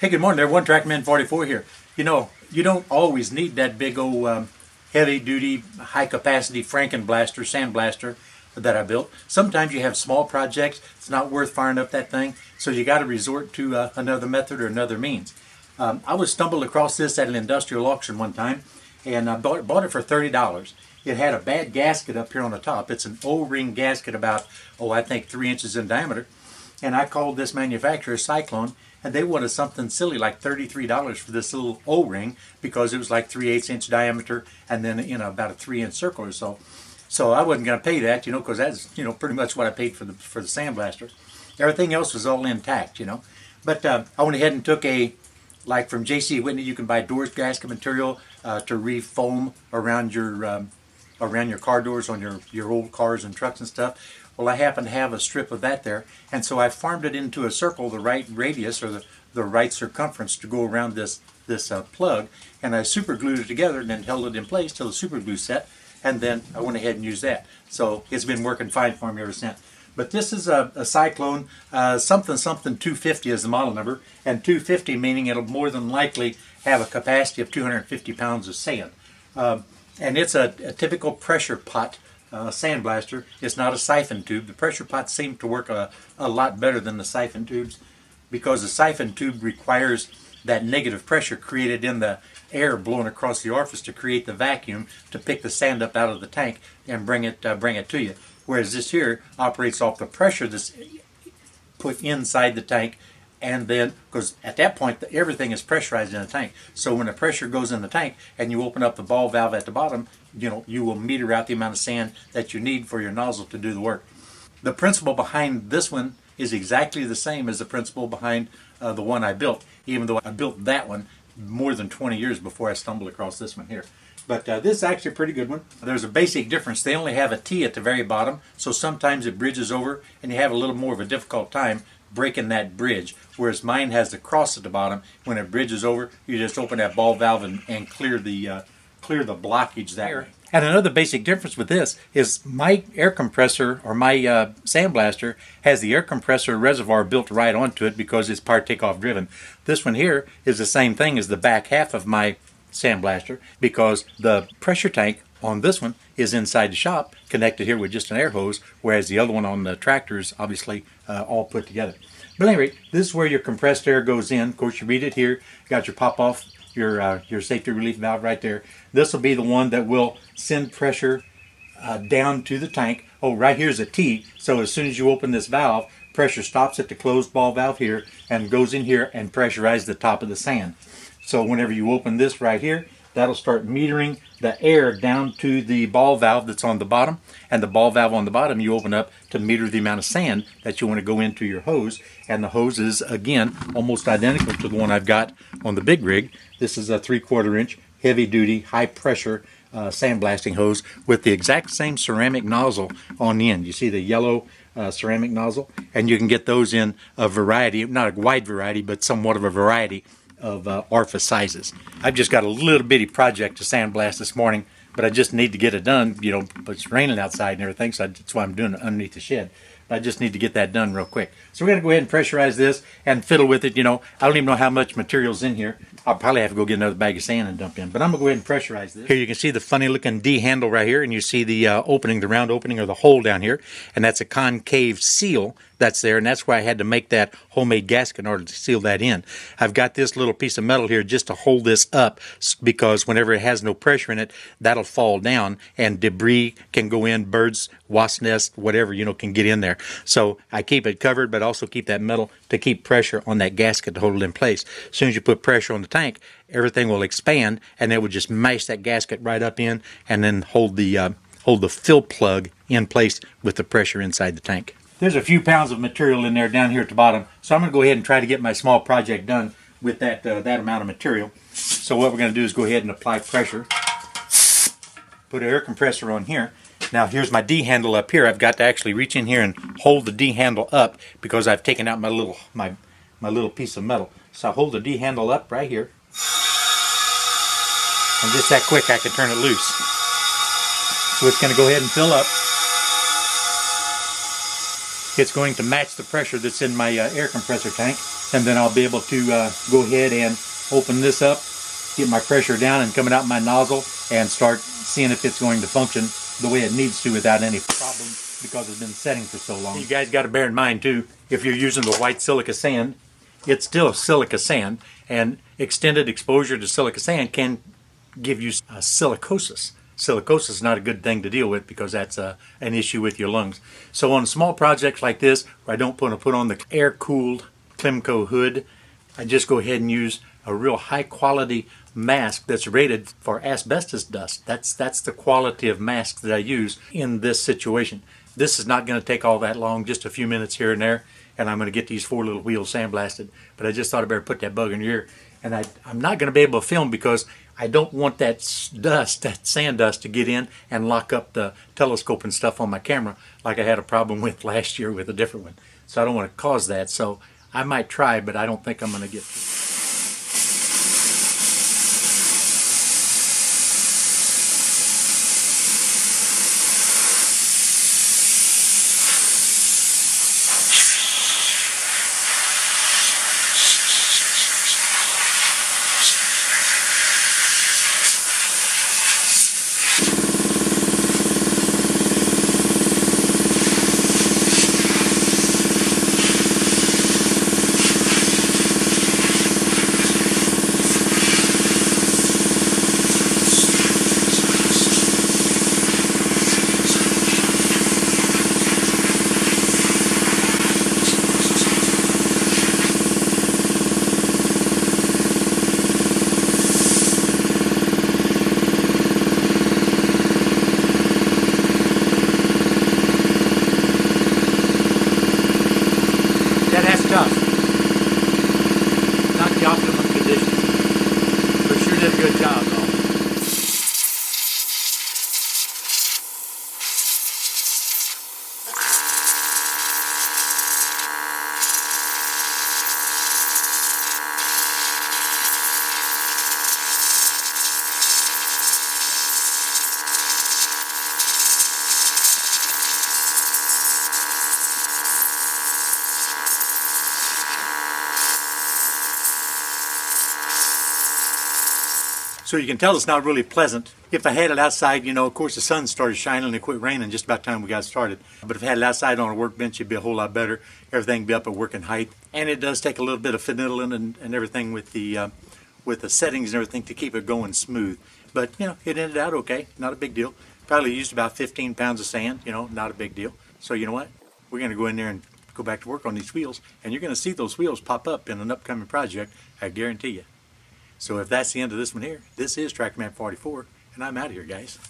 Hey, good morning everyone. Trackman 44 here. You know, you don't always need that big old heavy-duty, high-capacity Frankenblaster, sandblaster that I built. Sometimes you have small projects. It's not worth firing up that thing, so you got to resort to another method or another means. I was stumbled across this at an industrial auction one time, and I bought it for $30. It had a bad gasket up here on the top. It's an O-ring gasket about, I think 3 inches in diameter. And I called this manufacturer Cyclone, and they wanted something silly like $33 for this little O-ring because it was like 3/8 inch diameter and then about a 3-inch circle or so. So I wasn't going to pay that, because that's pretty much what I paid for the sandblaster. Everything else was all intact, But I went ahead and took like from J.C. Whitney, you can buy doors gasket material to re-foam around your car doors on your old cars and trucks and stuff. Well, I happen to have a strip of that there, and so I farmed it into a circle, the right radius or the right circumference to go around this plug, and I super glued it together and then held it in place till the super glue set, and then I went ahead and used that. So it's been working fine for me ever since. But this is a Cyclone, something 250 is the model number, and 250 meaning it'll more than likely have a capacity of 250 pounds of sand. And it's a typical pressure pot sandblaster. It's not a siphon tube. The pressure pots seem to work a lot better than the siphon tubes because the siphon tube requires that negative pressure created in the air blowing across the orifice to create the vacuum to pick the sand up out of the tank and bring it to you. Whereas this here operates off the pressure that's put inside the tank, and then because at that point everything is pressurized in the tank. So when the pressure goes in the tank and you open up the ball valve at the bottom, you will meter out the amount of sand that you need for your nozzle to do the work. The principle behind this one is exactly the same as the principle behind the one I built, even though I built that one more than 20 years before I stumbled across this one here. But this is actually a pretty good one. There's a basic difference. They only have a T at the very bottom, so sometimes it bridges over and you have a little more of a difficult time breaking that bridge, whereas mine has the cross at the bottom. When it bridges over, you just open that ball valve and clear the blockage there. And another basic difference with this is my air compressor or my sandblaster has the air compressor reservoir built right onto it because it's part takeoff driven. This one here is the same thing as the back half of my sandblaster because the pressure tank on this one is inside the shop connected here with just an air hose, whereas the other one on the tractor is obviously all put together. But anyway, this is where your compressed air goes in. Of course, you read it here. You got your pop-off, your safety relief valve right there. This will be the one that will send pressure down to the tank. Oh, right here's a T. So as soon as you open this valve, pressure stops at the closed ball valve here and goes in here and pressurizes the top of the sand. So whenever you open this right here, that'll start metering the air down to the ball valve that's on the bottom, and the ball valve on the bottom you open up to meter the amount of sand that you want to go into your hose. And the hose is, again, almost identical to the one I've got on the big rig. This is a 3/4 inch heavy-duty, high-pressure sandblasting hose with the exact same ceramic nozzle on the end. You see the yellow ceramic nozzle? And you can get those in a variety, not a wide variety, but somewhat of a variety of orifice sizes. I've just got a little bitty project to sandblast this morning, but I just need to get it done, but it's raining outside and everything, so that's why I'm doing it underneath the shed. But I just need to get that done real quick. So we're going to go ahead and pressurize this and fiddle with it. I don't even know how much material's in here. I'll probably have to go get another bag of sand and dump in, but I'm going to go ahead and pressurize this. Here you can see the funny looking D handle right here, and you see the opening, the round opening or the hole down here, and that's a concave seal that's there, and that's why I had to make that homemade gasket in order to seal that in. I've got this little piece of metal here just to hold this up because whenever it has no pressure in it, that'll fall down and debris can go in, birds, wasp nest, whatever, can get in there. So I keep it covered, but also keep that metal to keep pressure on that gasket to hold it in place. As soon as you put pressure on the tank, everything will expand, and it will just mash that gasket right up in and then hold the fill plug in place with the pressure inside the tank. There's a few pounds of material in there down here at the bottom, so I'm going to go ahead and try to get my small project done with that amount of material. So what we're going to do is go ahead and apply pressure. Put an air compressor on here. Now here's my D handle up here. I've got to actually reach in here and hold the D handle up because I've taken out my little piece of metal. So I hold the D handle up right here, and just that quick I can turn it loose. So it's going to go ahead and fill up. It's going to match the pressure that's in my air compressor tank. and then I'll be able to go ahead and open this up, get my pressure down and coming out my nozzle, and start seeing if it's going to function the way it needs to without any problem, because it's been setting for so long. You guys got to bear in mind too, if you're using the white silica sand, it's still silica sand, and extended exposure to silica sand can give you silicosis. Silicosis is not a good thing to deal with because that's an issue with your lungs. So on small projects like this, where I don't want to put on the air-cooled Clemco hood, I just go ahead and use a real high-quality mask that's rated for asbestos dust. That's the quality of mask that I use in this situation. This is not going to take all that long, just a few minutes here and there, and I'm going to get these 4 little wheels sandblasted. But I just thought I'd better put that bug in your ear. And I'm not going to be able to film because I don't want that dust, that sand dust, to get in and lock up the telescope and stuff on my camera like I had a problem with last year with a different one. So I don't want to cause that. So I might try, but I don't think I'm going to get to it. Tough. Not the optimum conditions, but sure did a good job though. So you can tell it's not really pleasant. If I had it outside, you know, of course the sun started shining and it quit raining just about the time we got started. But if I had it outside on a workbench, it'd be a whole lot better. Everything would be up at working height. And it does take a little bit of fiddling and everything with the settings and everything to keep it going smooth. But, you know, it ended out okay. Not a big deal. Probably used about 15 pounds of sand, you know, not a big deal. So you know what? We're going to go in there and go back to work on these wheels. And you're going to see those wheels pop up in an upcoming project, I guarantee you. So if that's the end of this one here, this is TractorMan 44, and I'm out of here, guys.